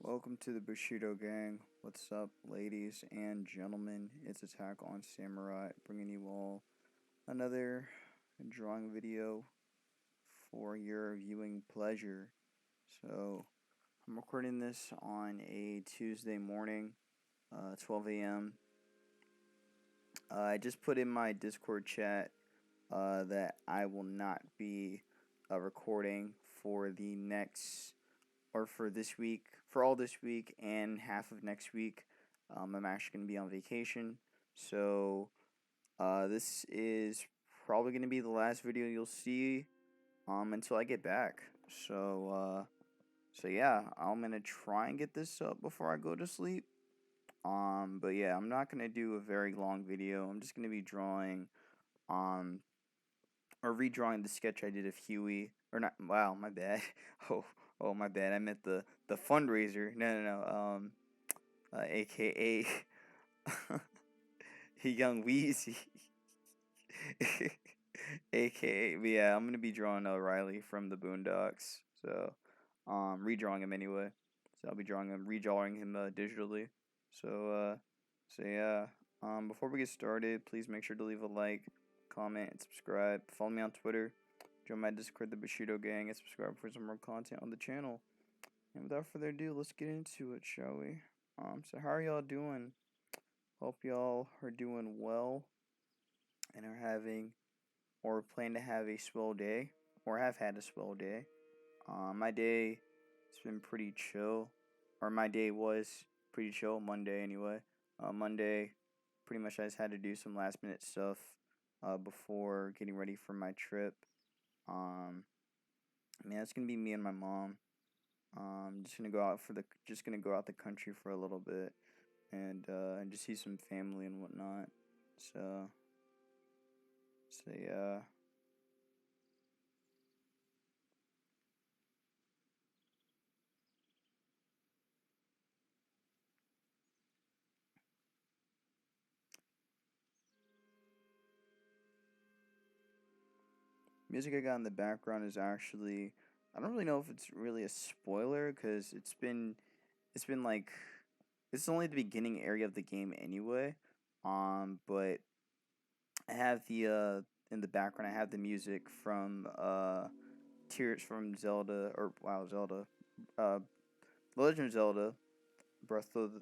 Welcome to the Bushido Gang. What's up, ladies and gentlemen? It's Attack on Samurai, bringing you all another drawing video for your viewing pleasure. So, I'm recording this on a Tuesday morning, 12 a.m. I just put in my Discord chat that I will not be recording for the next or for this week, for all this week and half of next week. I'm actually going to be on vacation, so this is probably going to be the last video you'll see until I get back. So yeah, I'm going to try and get this up before I go to sleep. But yeah, I'm not going to do a very long video. I'm just going to be drawing or redrawing the sketch I did of Huey. Or not, wow, my bad. Oh, my bad. I meant the fundraiser. No. AKA Young Wheezy. AKA, but yeah, I'm gonna be drawing Riley from the Boondocks. So, redrawing him anyway. So I'll be redrawing him digitally. So yeah. Before we get started, please make sure to leave a like, comment, and subscribe. Follow me on Twitter. Join my Discord, the Bushido Gang, and subscribe for some more content on the channel. And without further ado, let's get into it, shall we? So how are y'all doing? Hope y'all are doing well and are having or plan to have a swell day or have had a swell day. My day has been pretty chill, or my day was pretty chill. Monday anyway. Monday, pretty much I just had to do some last minute stuff before getting ready for my trip. It's gonna be me and my mom. Just gonna go out the country for a little bit and just see some family and whatnot. So yeah. Music I got in the background is actually, I don't really know if it's really a spoiler because it's been like, it's only the beginning area of the game anyway. But I have in the background I have the music from Tears from Zelda, or wow, Zelda, uh Legend of Zelda,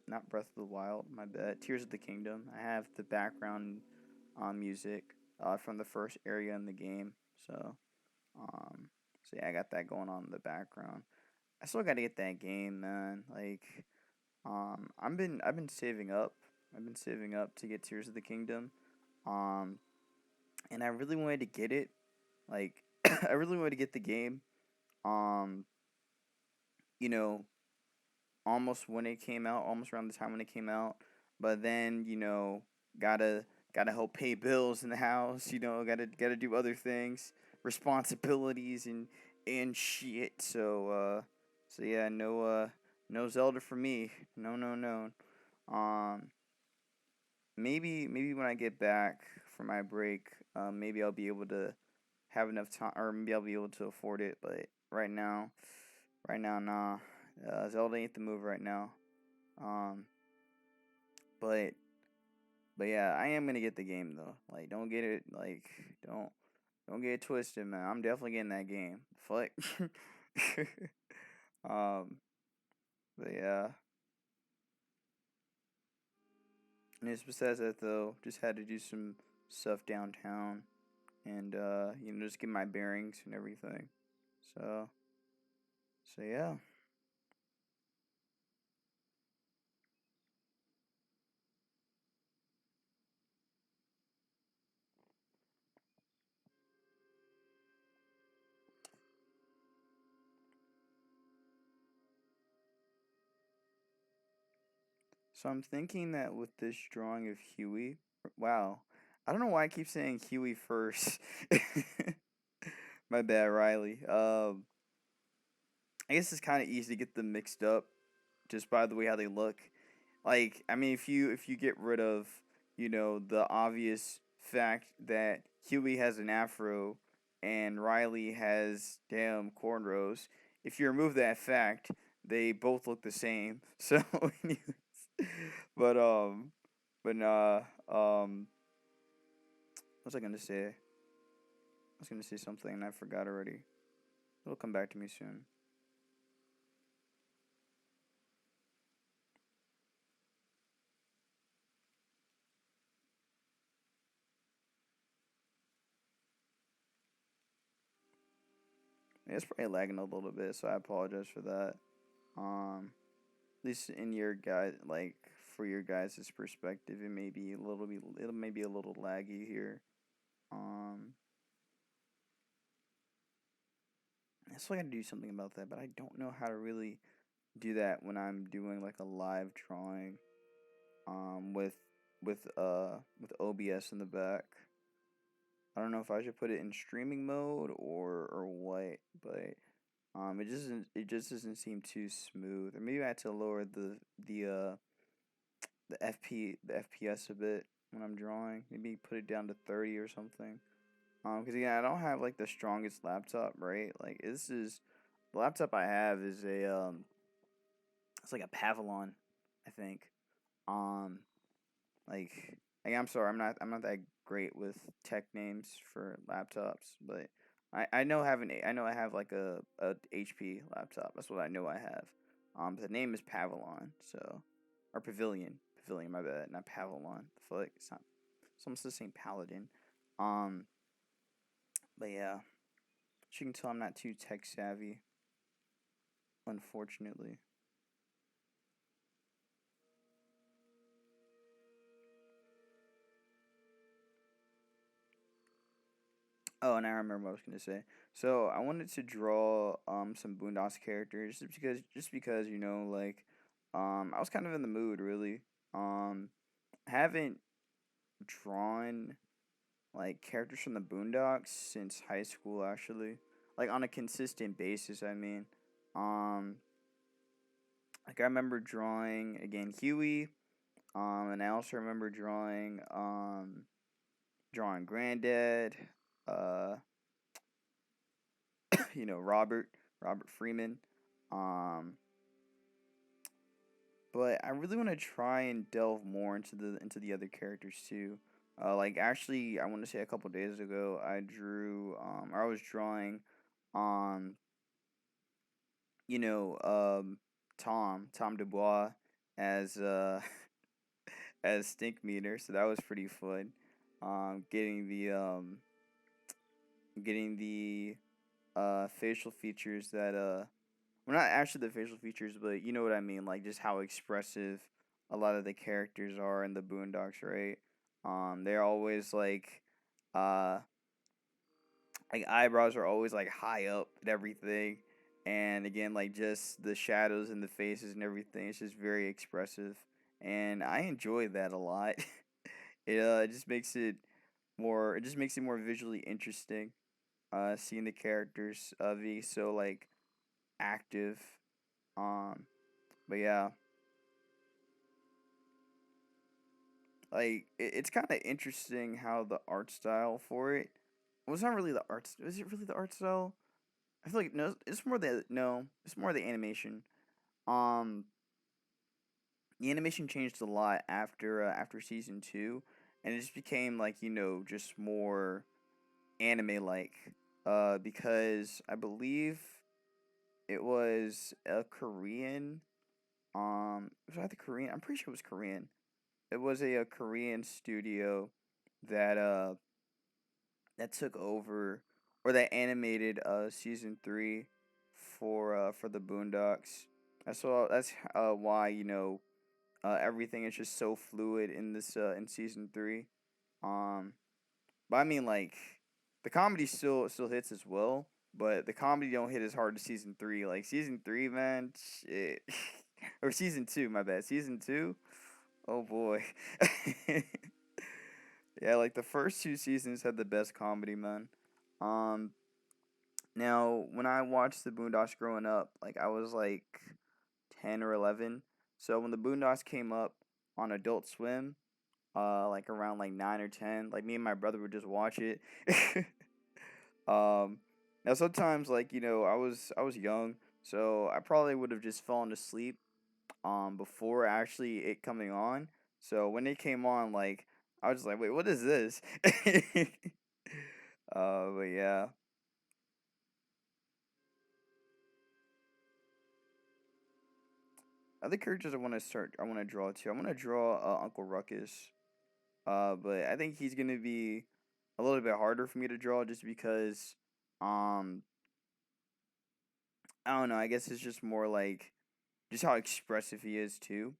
not Breath of the Wild, my bad, Tears of the Kingdom. I have the background music from the first area in the game. Um, so yeah, I got that going on in the background. I still got to get that game, man. Like, I've been saving up. I've been saving up to get Tears of the Kingdom. Um, and I really wanted to get it. Like, I really wanted to get the game. Um, you know, almost when it came out, almost around the time when it came out. But then, gotta help pay bills in the house. Gotta do other things, responsibilities and shit. So yeah, no Zelda for me. No. Um, maybe when I get back from my break, maybe I'll be able to have enough time, or maybe I'll be able to afford it. But right now, nah. Zelda ain't the move right now. Um, but but yeah, I am gonna get the game though. Like, don't get it twisted, man. I'm definitely getting that game. Fuck. um, but yeah. And it's besides that though, just had to do some stuff downtown and just get my bearings and everything. So yeah. So I'm thinking that with this drawing of Huey, wow, I don't know why I keep saying Huey first. My bad, Riley. I guess it's kind of easy to get them mixed up just by the way how they look. Like, I mean, if you get rid of, the obvious fact that Huey has an afro and Riley has damn cornrows, if you remove that fact, they both look the same. So, but but nah, what was I gonna say? I was gonna say something and I forgot already. It'll come back to me soon. Yeah, it's probably lagging a little bit, so I apologize for that. At least in your guys, like for your guys' perspective, it may be a little laggy here. Um, I still gotta do something about that, but I don't know how to really do that when I'm doing like a live drawing. With with OBS in the back. I don't know if I should put it in streaming mode or what, but it just doesn't seem too smooth. Or maybe I had to lower the FPS a bit when I'm drawing. Maybe put it down to 30 or something. Because again, I don't have like the strongest laptop, right? Like the laptop I have is it's like a Pavlon, I think. Um, like, I'm sorry, I'm not that great with tech names for laptops, but I know I have like a HP laptop. That's what I know I have. But the name is Pavlon, so or Pavilion. My bad, not Pavlon. I feel like it's not. It's almost the same Paladin. Um, but yeah, as you can tell, I'm not too tech savvy, unfortunately. Oh, and I remember what I was gonna say. So I wanted to draw some Boondocks characters just because like I was kind of in the mood really. Haven't drawn like characters from the Boondocks since high school actually, like on a consistent basis. I mean, um, like I remember drawing again Huey, and I also remember drawing Granddad, uh Robert Freeman. Um, but I really want to try and delve more into the other characters too. Like actually, I want to say a couple days ago, I was drawing, um, you know, Tom Dubois as as Stink Meter, so that was pretty fun. Um, getting the um, getting the facial features that well, not actually the facial features, but you know what I mean, like just how expressive a lot of the characters are in the Boondocks, right? They're always uh, like eyebrows are always like high up and everything, and again, like just the shadows and the faces and everything. It's just very expressive, and I enjoy that a lot. It just makes it more. It just makes it more visually interesting. Seeing the characters be so like active. Um, but yeah, like it's kind of interesting how the art style for it. Well, it's not really the art. Is it really the art style? I feel like no. It's more the no. It's more the animation. Um, the animation changed a lot after season two, and it just became like just more anime like. Because I believe it was a Korean. Was that the Korean? I'm pretty sure it was Korean. It was a Korean studio that that took over or that animated season three for the Boondocks. That's why everything is just so fluid in this in season three. Um, but I mean like the comedy still hits as well, but the comedy don't hit as hard as season three. Like season three, man, shit. Or season two, my bad. Season two. Oh boy. Yeah, like the first two seasons had the best comedy, man. Um, Now when I watched the Boondocks growing up, like I was like 10 or 11. So when the Boondocks came up on Adult Swim, like around like 9 or 10, like me and my brother would just watch it. um, Now sometimes like I was young, So I probably would have just fallen asleep before actually it coming on. So when it came on, like I was just like, wait, what is this? But yeah, other characters I want to draw too. I want to draw Uncle Ruckus. But I think he's gonna be a little bit harder for me to draw just because, um, I don't know. I guess it's just more like just how expressive he is too.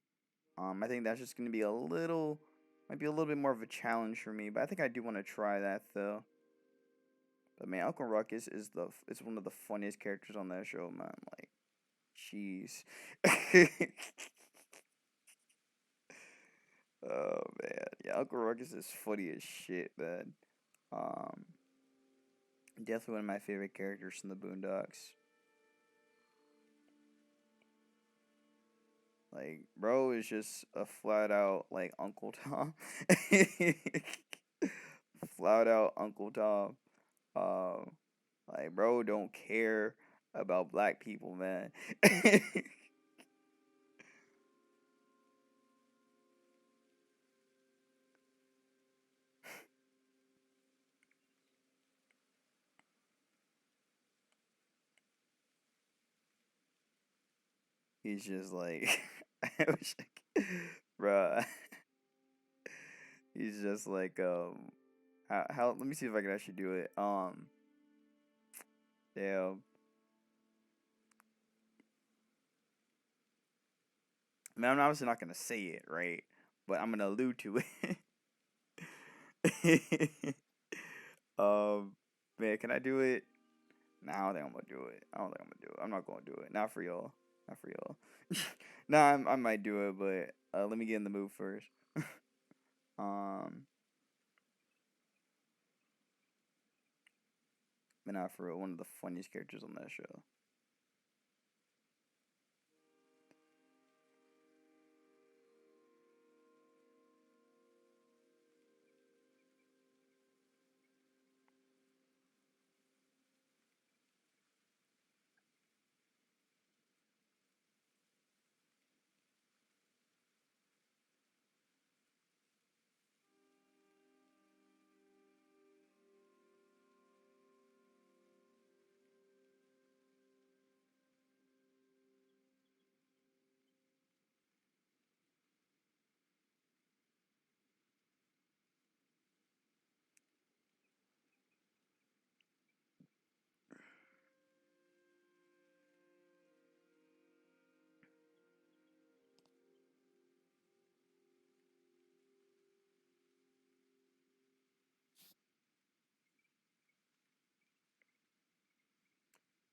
I think that's just gonna be might be a little bit more of a challenge for me. But I think I do want to try that though. But man, Uncle Ruckus is one of the funniest characters on that show, man. Like, jeez. Oh man, yeah, Uncle Ruckus is funny as shit, man. Um, Definitely one of my favorite characters from the Boondocks. Like, bro is just a flat out like Uncle Tom. Flat out Uncle Tom. Um, like, bro don't care about black people, man. He's just like, I wish bruh. He's just like, how? Let me see if I can actually do it. Yeah, I mean, I'm obviously not gonna say it, right? But I'm gonna allude to it. um, Man, can I do it? Nah, I don't think I'm gonna do it. I don't think I'm gonna do it. I'm not gonna do it. Not for y'all. Not for y'all. Nah, I might do it, but let me get in the mood first. um, but not for real. One of the funniest characters on that show.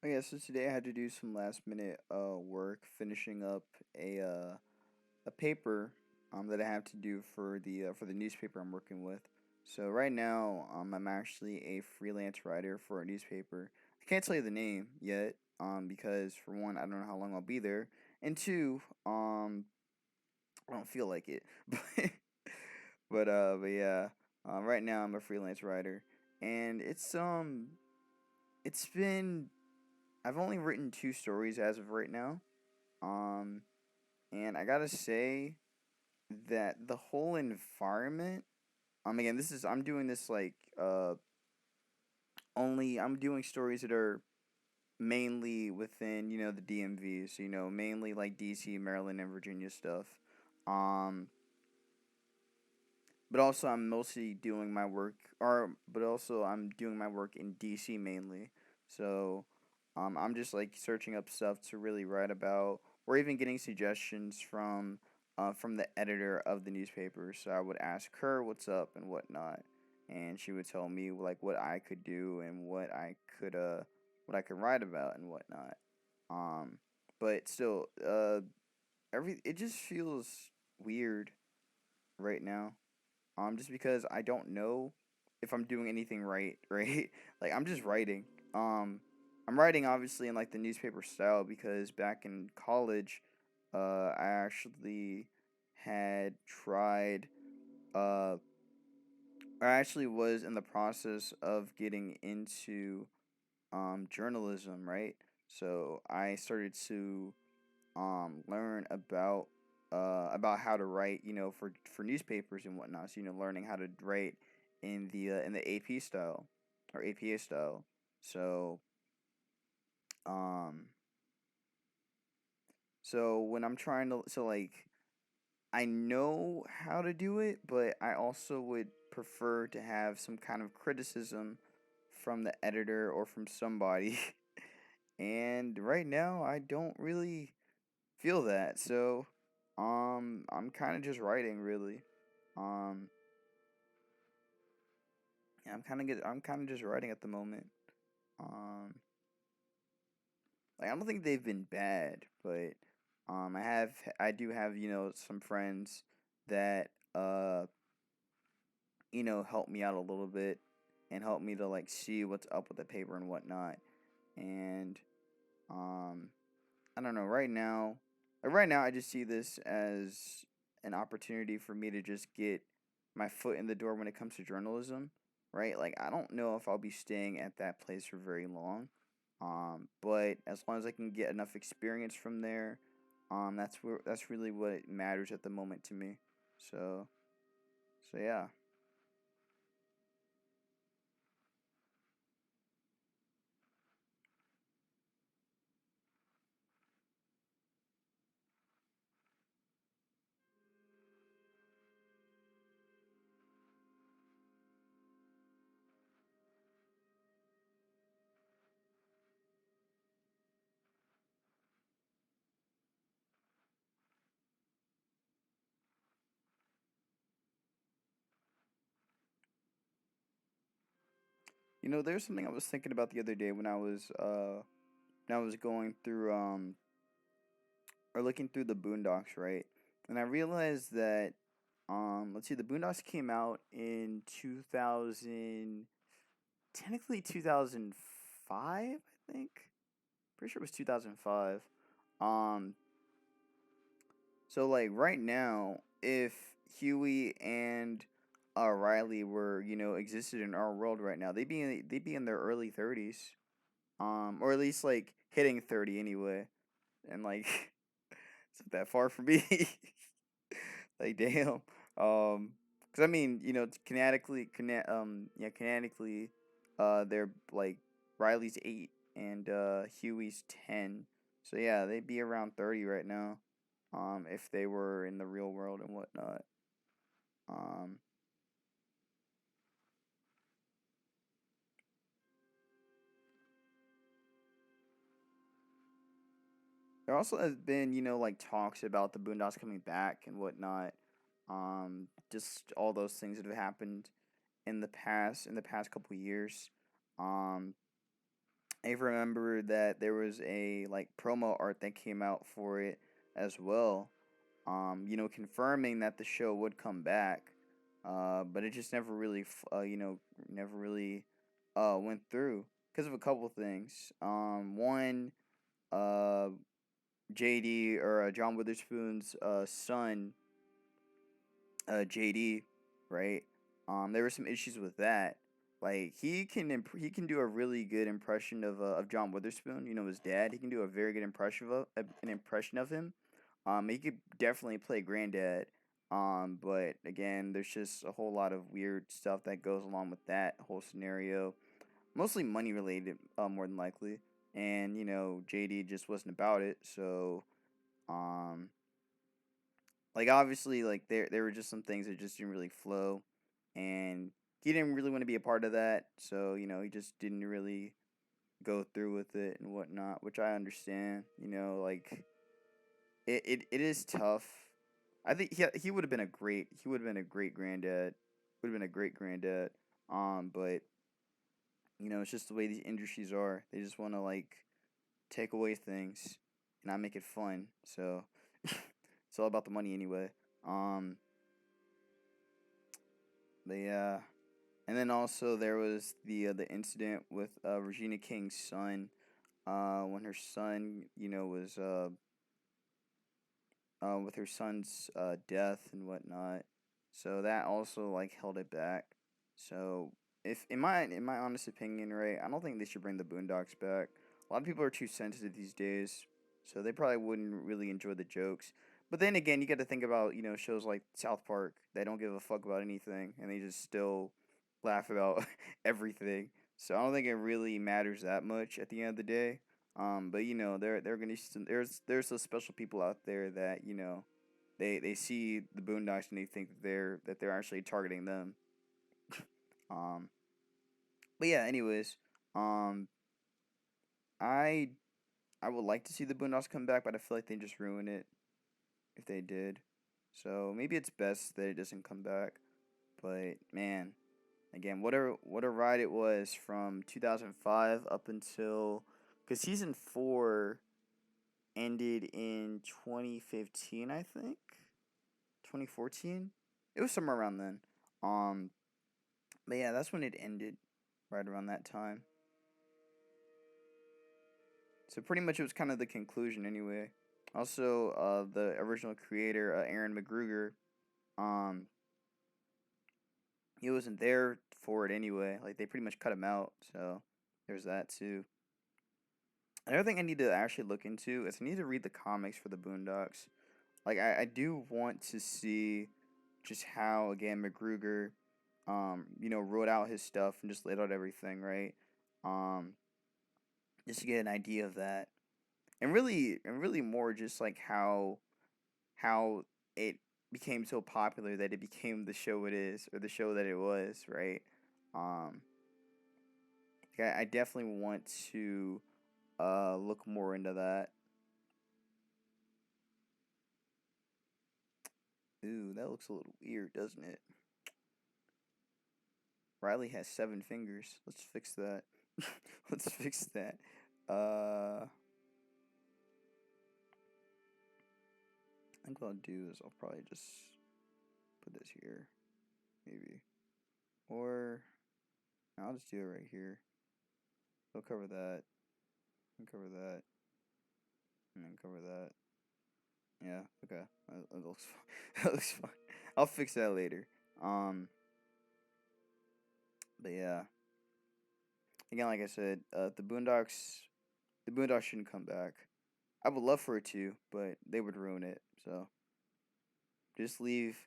Oh yeah, so today I had to do some last minute work finishing up a paper that I have to do for the newspaper I'm working with. So right now I'm actually a freelance writer for a newspaper. I can't tell you the name yet because for one I don't know how long I'll be there, and two I don't feel like it. But yeah, right now I'm a freelance writer, and it's been I've only written two stories as of right now. Um, and I gotta say that the whole environment. Again, I'm doing this like only I'm doing stories that are mainly within the DMV, so mainly like DC, Maryland, and Virginia stuff. Um, but also I'm mostly doing my work, or but also I'm doing my work in DC mainly. So, I'm just like searching up stuff to really write about, or even getting suggestions from the editor of the newspaper. So I would ask her what's up and whatnot, and she would tell me like what I could do and what I could write about and whatnot. Um, but still, it just feels weird right now, just because I don't know if I'm doing anything right, right? Like I'm just writing. Um, I'm writing obviously in like the newspaper style because back in college, I actually had tried. Uh, I actually was in the process of getting into journalism, right? So I started to learn about how to write, for newspapers and whatnot. So learning how to write in the AP style or APA style. So um when I'm trying to I know how to do it, but I also would prefer to have some kind of criticism from the editor or from somebody. And right now I don't really feel that. So I'm kind of just writing really. Um yeah, I'm kind of just writing at the moment. Um like I don't think they've been bad, but I do have, some friends that help me out a little bit and help me to like see what's up with the paper and whatnot. And um I don't know, right now I just see this as an opportunity for me to just get my foot in the door when it comes to journalism, right? Like I don't know if I'll be staying at that place for very long. But as long as I can get enough experience from there, that's really what matters at the moment to me. So yeah. There's something I was thinking about the other day when I was going through or looking through the Boondocks, right? And I realized that let's see, the Boondocks came out in 2000, technically 2005, I think. Pretty sure it was 2005. Um so like right now, if Huey and Riley were, existed in our world right now, they'd be in their early 30s. Or at least like hitting 30 anyway. And like it's not that far from me. Like damn. Cuz I mean, it's canonically they're like Riley's 8 and Huey's 10. So yeah, they'd be around 30 right now. If they were in the real world and whatnot. Um there also has been, like talks about the Boondocks coming back and whatnot. Just all those things that have happened in the past couple years. Um, I remember that there was a like promo art that came out for it as well. Confirming that the show would come back. But it just never really, never really went through because of a couple things. One, uh, JD or John Witherspoon's son, JD, right? There were some issues with that. Like he can do a really good impression of John Witherspoon. His dad. He can do a very good an impression of him. He could definitely play Granddad. But again, there's just a whole lot of weird stuff that goes along with that whole scenario. Mostly money related, more than likely. And JD just wasn't about it. So um, like obviously like there were just some things that just didn't really flow, and he didn't really want to be a part of that. So he just didn't really go through with it and whatnot, which I understand. Like it is tough. I think he would have been a great granddad. Would have been a great granddad. But it's just the way these industries are. They just want to like take away things and not make it fun. So it's all about the money anyway. Um, but yeah, and then also there was the incident with Regina King's son. When her son, was with her son's death and whatnot. So that also like held it back. So if in my honest opinion, right, I don't think they should bring the Boondocks back. a lot of people are too sensitive these days, so they probably wouldn't really enjoy the jokes. But then again, you got to think about shows like South Park. They don't give a fuck about anything, and they just still laugh about everything. So I don't think it really matters that much at the end of the day. But they're gonna there's those special people out there that they see the Boondocks and they think that they're actually targeting them. Um, but yeah, anyways, um, I I would like to see the Boondocks come back, but I feel like they just ruin it if they did. So maybe it's best that it doesn't come back. But man, again, what a ride it was from 2005 up until because season 4 ended in 2015, I think. 2014. It was somewhere around then. Um, but yeah, that's when it ended, right around that time. So pretty much it was kind of the conclusion anyway. Also, the original creator, Aaron McGruger, um, he wasn't there for it anyway. Like they pretty much cut him out. So there's that too. Another thing I need to actually look into is I need to read the comics for the Boondocks. Like I do want to see just how again McGruger, wrote out his stuff and just laid out everything right. Um, just to get an idea of that, and really more just like how it became so popular that it became the show it is or the show that it was, right? Um, I definitely want to look more into that. Ooh, that looks a little weird, doesn't it? Riley has 7 fingers. Let's fix that. Let's fix that. I think what I'll do is I'll probably just put this here, maybe, or I'll just do it right here. I'll cover that, and cover that, and then cover that. Yeah, okay, that looks fine. That looks fine. I'll fix that later. Um, but yeah, again, like I said, the Boondocks shouldn't come back. I would love for it to, but they would ruin it. So just leave.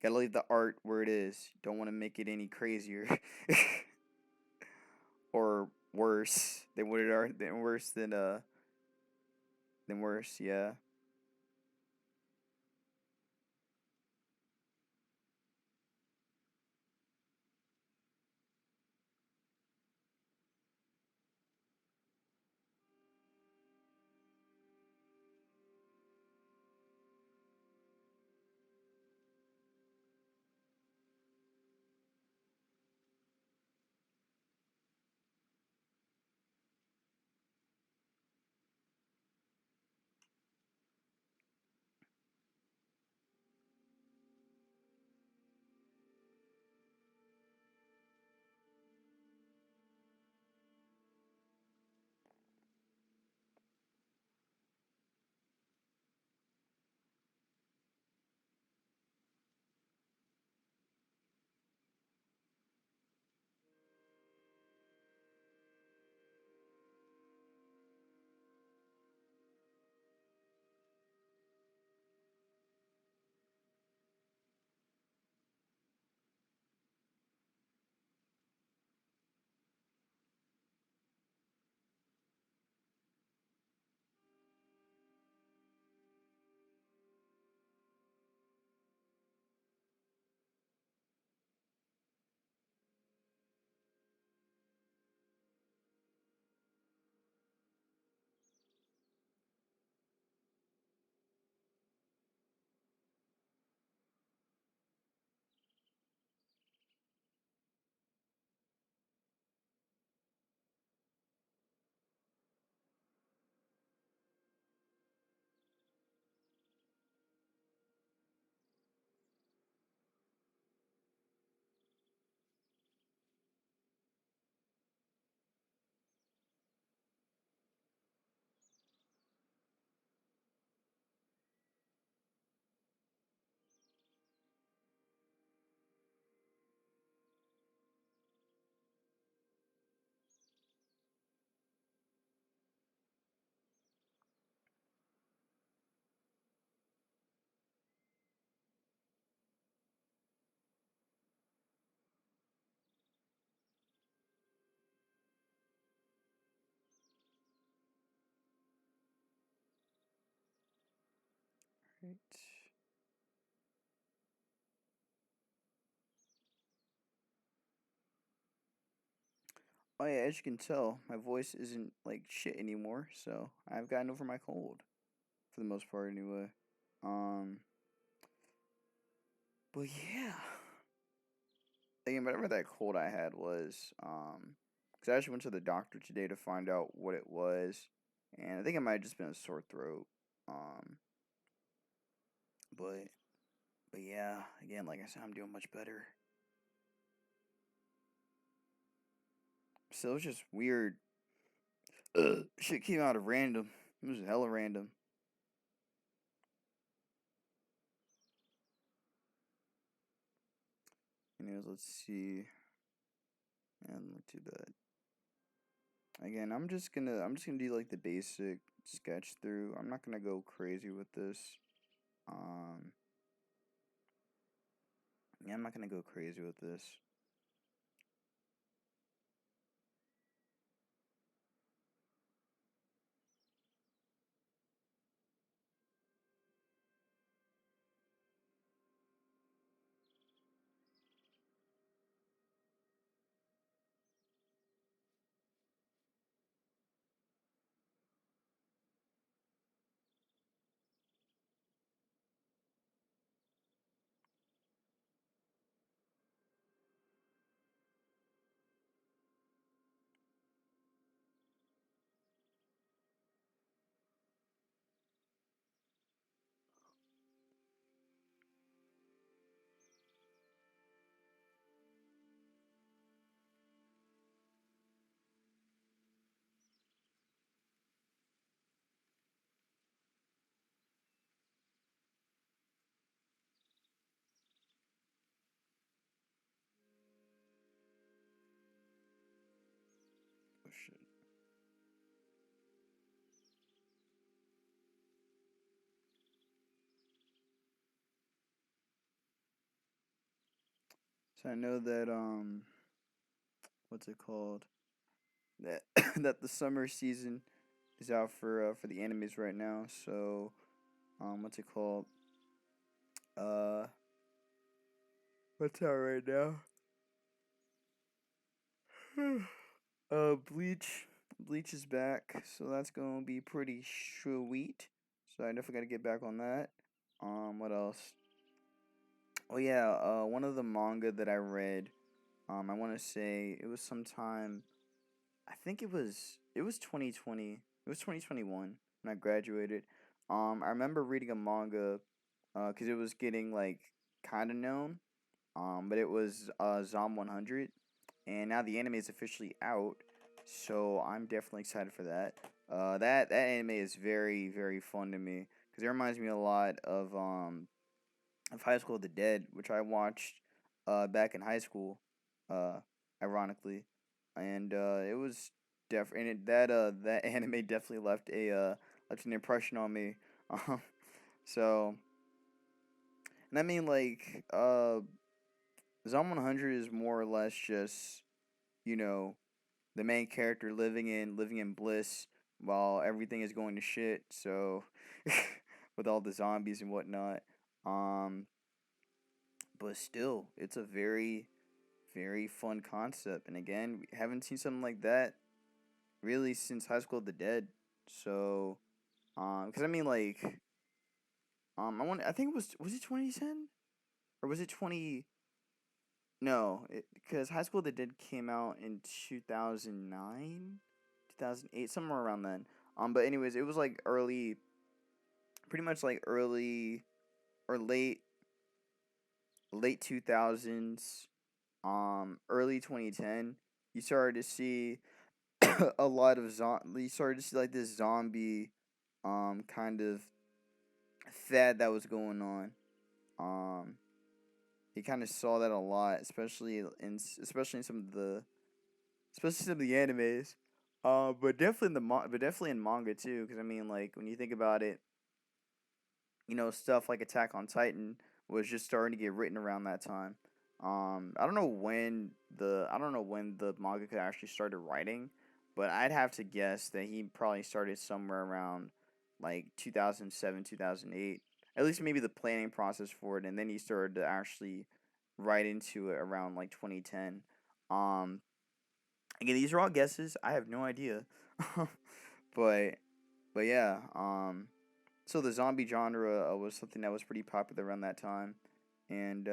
Gotta leave the art where it is. Don't want to make it any crazier or worse than what it are. Than worse than worse. Yeah. Oh yeah, as you can tell, my voice isn't like shit anymore, so I've gotten over my cold for the most part anyway. Um, but yeah, again, whatever that cold I had was, because I actually went to the doctor today to find out what it was, and I think it might have just been a sore throat. Um, but yeah, again, like I said, I'm doing much better. So it was just weird. Shit came out of random. It was hella random. Anyways, let's see. And look too bad. Again, I'm just gonna do like the basic sketch through. I'm not gonna go crazy with this. Um, yeah, I'm not gonna go crazy with this. Oh shit. So I know that what's it called? That that the summer season is out for the animes right now. So what's it called? Uh, what's out right now? Bleach. Bleach is back, so that's gonna be pretty sweet. So I definitely gotta get back on that. What else? Oh yeah, one of the manga that I read, I want to say it was sometime. I think it was 2020. It was 2021 when I graduated. I remember reading a manga, cause it was getting like kind of known. But it was Zom 100, and now the anime is officially out. So I'm definitely excited for that. That anime is very fun to me because it reminds me a lot of High School of the Dead, which I watched back in high school, uh, ironically, and it was that anime definitely left an impression on me. Um, so and I mean like Zom 100 is more or less just you know the main character living in bliss while everything is going to shit. So with all the zombies and whatnot. Um, but still, it's a very fun concept. And again, we haven't seen something like that really since High School of the Dead. So, because I mean, like, I think was it 2010 or was it 20? No, because High School of the Dead came out in 2009, 2008, somewhere around then. But anyways, it was like early, pretty much like early or late 2000s, early 2010. You started to see a lot of you started to see like this zombie kind of fad that was going on. Um you kind of saw that a lot, especially in some of the animes. But definitely but definitely in manga too, because I mean, like when you think about it, stuff like Attack on Titan was just starting to get written around that time. I don't know when the mangaka actually started writing, but I'd have to guess that he probably started somewhere around like 2007, 2008. at least maybe the planning process for it, and then he started to actually write into it around like 2010. Um, Again, these are all guesses. I have no idea, but yeah. So the zombie genre was something that was pretty popular around that time, and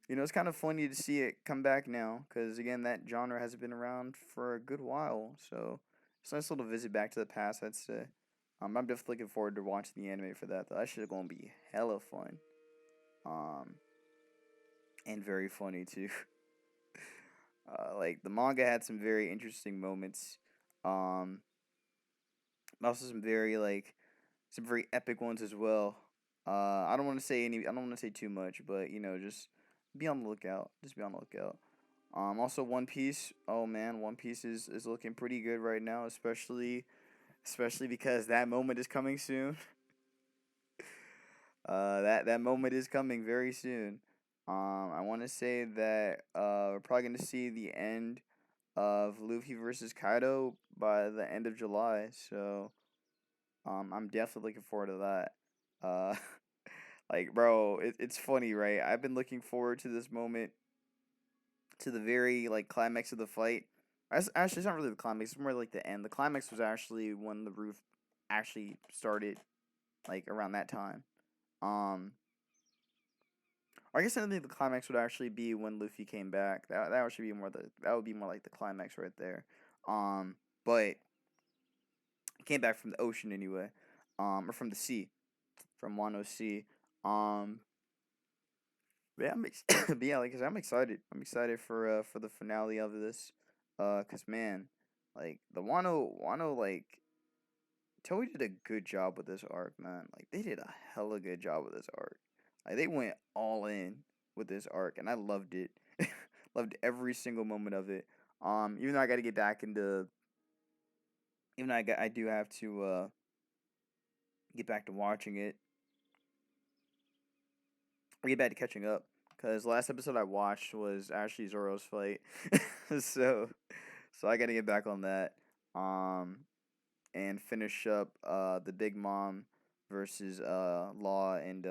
it's kind of funny to see it come back now because again, that genre has been around for a good while. So it's a nice little visit back to the past, I'd say. I'm definitely looking forward to watching the anime for that. Though. That shit gonna be hella fun. Um, and very funny too. Like the manga had some very interesting moments. Um, Also some very some very epic ones as well. I don't want to say any. I don't want to say too much, but just be on the lookout. Just be on the lookout. Also One Piece. Oh man, One Piece is looking pretty good right now, especially because that moment is coming soon. That moment is coming very soon. I want to say that we're probably gonna see the end of Luffy versus Kaido by the end of July. So I'm definitely looking forward to that. Uh, like, bro, it's funny, right? I've been looking forward to this moment, to the very climax of the fight. Actually, it's not really the climax. It's more like the end. The climax was actually when the roof actually started, like around that time. Um, I guess I think the climax would actually be when Luffy came back. That would should be more that would be more like the climax right there. But he came back from the ocean anyway, or from the sea, from Wano Sea. Um, but yeah, but yeah, like I said, I'm excited. I'm excited for the finale of this. Cause man, like the Wano Toei did a good job with this arc, man. Like they did a hella good job with this arc. Like they went all in with this arc, and I loved it. Loved every single moment of it. Even though I got to get back into, even though I do have to get back to watching it, or get back to catching up. Cause last episode I watched was actually Zoro's fight, so I got to get back on that. Um, and finish up the Big Mom versus Law and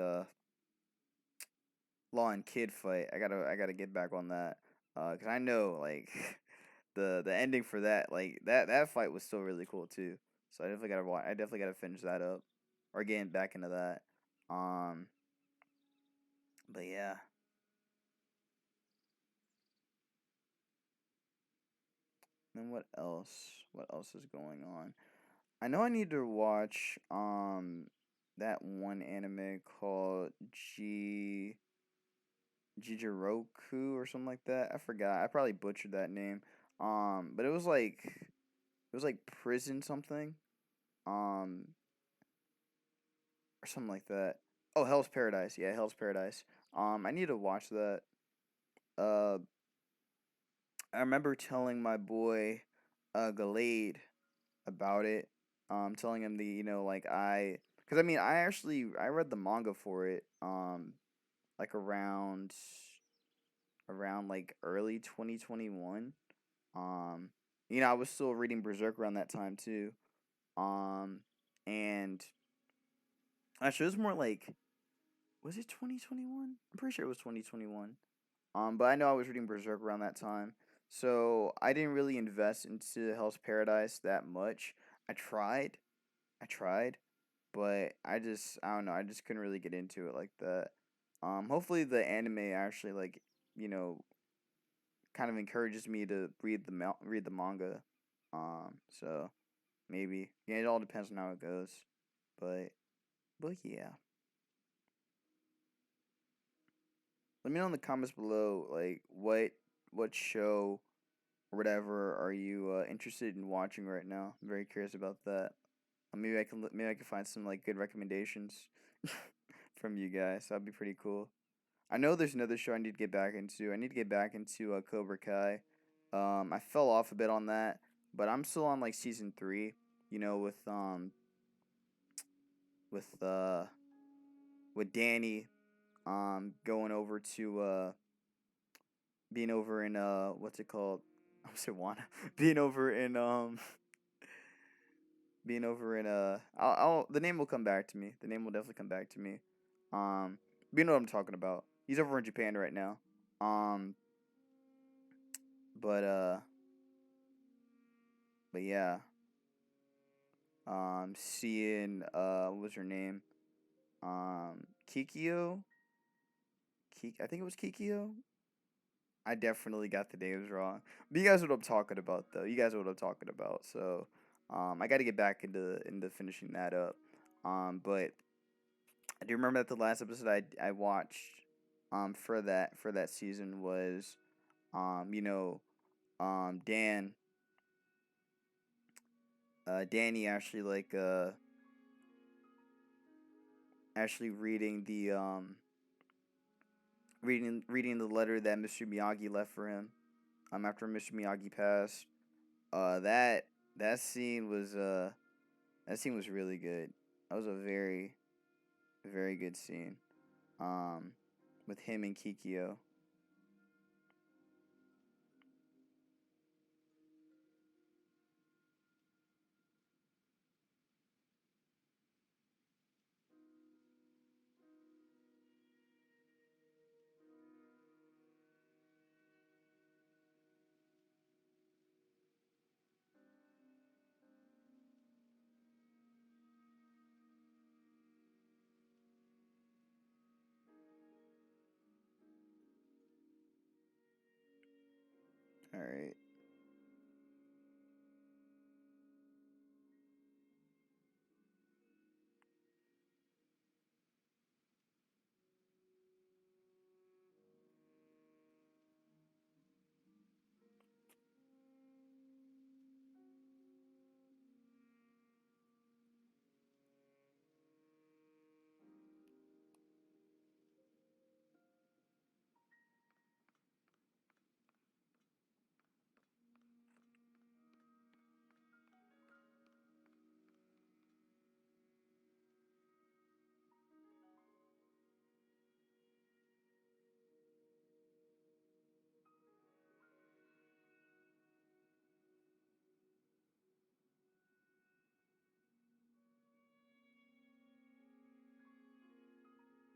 Kid fight. I gotta get back on that. Cause I know the ending for that that fight was still really cool too. So I definitely gotta watch. I definitely gotta finish that up, or getting back into that. Um, but yeah. And what else? What else is going on? I know I need to watch that one anime called Jijiroku or something like that. I forgot. I probably butchered that name. But it was like prison something. Um, or something like that. Oh, Hell's Paradise. Yeah, Hell's Paradise. I need to watch that. Uh, I remember telling my boy, Galade about it. Telling him because I mean, I read the manga for it. Like around like early 2021. Um, I was still reading Berserk around that time too. Um, and actually, it was more like, was it 2021? I'm pretty sure it was 2021. But I know I was reading Berserk around that time, so I didn't really invest into Hell's Paradise that much. I tried, I tried, but I don't know, I just couldn't really get into it like that. Hopefully the anime actually you know kind of encourages me to read the manga. So maybe yeah, it all depends on how it goes, but yeah. Let me know in the comments below what show or whatever are you interested in watching right now. I'm very curious about that. Maybe I can find some good recommendations from you guys. That'd be pretty cool. I know there's another show I need to get back into. I need to get back into Cobra Kai. I fell off a bit on that, but I'm still on season 3. You know, with uh with Danny going over to being over in what's it called? I'm Sirwana. Being over in being over in I'll the name will come back to me. The name will definitely come back to me. Um, but you know what I'm talking about. He's over in Japan right now. Um, but but yeah. Seeing what was her name? Kikyo. I think it was Kikyo. I definitely got the names wrong. But you guys know what I'm talking about, though. You guys know what I'm talking about. So, I got to get back into finishing that up. But I do remember that the last episode I watched, for that season was, you know, Dan, Danny actually actually reading the reading the letter that Mr. Miyagi left for him. After Mr. Miyagi passed. That that scene was that scene was really good. That was a very good scene. Um, with him and Kikyo. All right.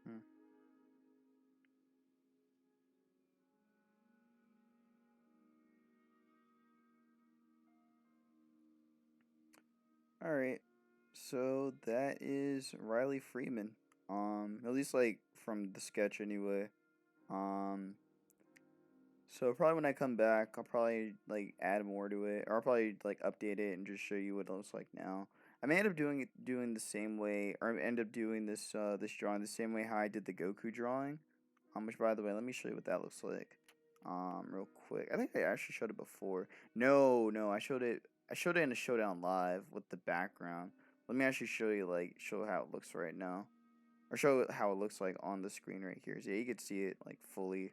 Hmm. All right. So that is Riley Freeman. At least like from the sketch anyway. Um, so probably when I come back, I'll probably like add more to it, or I'll probably like update it and just show you what it looks like now. I may end up doing the same way, or end up doing this drawing the same way how I did the Goku drawing. Which by the way, let me show you what that looks like. Real quick. I think I actually showed it before. No, no, I showed it. I showed it in a showdown live with the background. Let me actually show you show how it looks right now, or show it how it looks like on the screen right here. So yeah, you can see it like fully.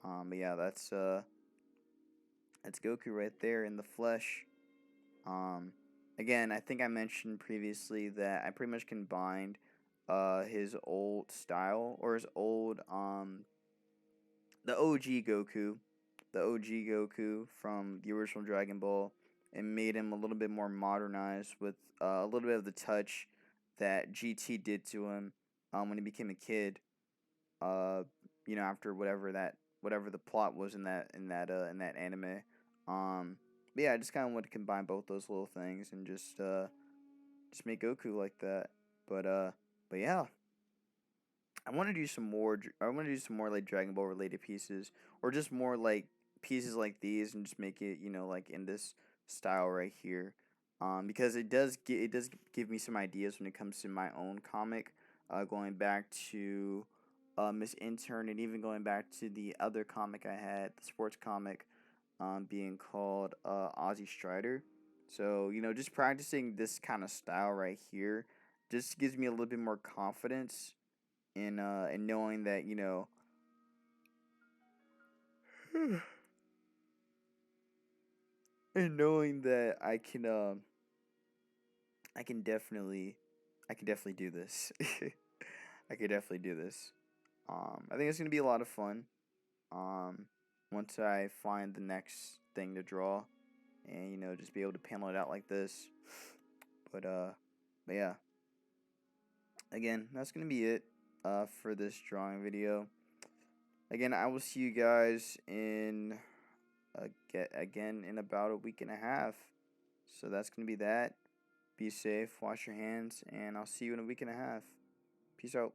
But yeah, that's Goku right there in the flesh. Um, Again, I think I mentioned previously that I pretty much combined his old style, or his old the OG Goku, the OG Goku from the original Dragon Ball, and made him a little bit more modernized with a little bit of the touch that GT did to him when he became a kid. Uh, After whatever the plot was in that anime. Um, but yeah, I just kind of want to combine both those little things and just make Goku like that. But uh, but yeah, I want to do some more. I want to do some more like Dragon Ball related pieces, or just more like pieces like these, and just make it like in this style right here. Because it does give me some ideas when it comes to my own comic. Going back to Miss Intern, and even going back to the other comic I had, the sports comic, being called Ozzy Strider. So just practicing this kind of style right here just gives me a little bit more confidence in knowing that and knowing that I can definitely do this. I could definitely do this. I think it's gonna be a lot of fun. Um, Once I find the next thing to draw, and just be able to panel it out like this. But yeah, again, that's gonna be it for this drawing video. Again, I will see you guys in again in about a week and a half. So that's gonna be that. Be safe, wash your hands, and I'll see you in a week and a half. Peace out.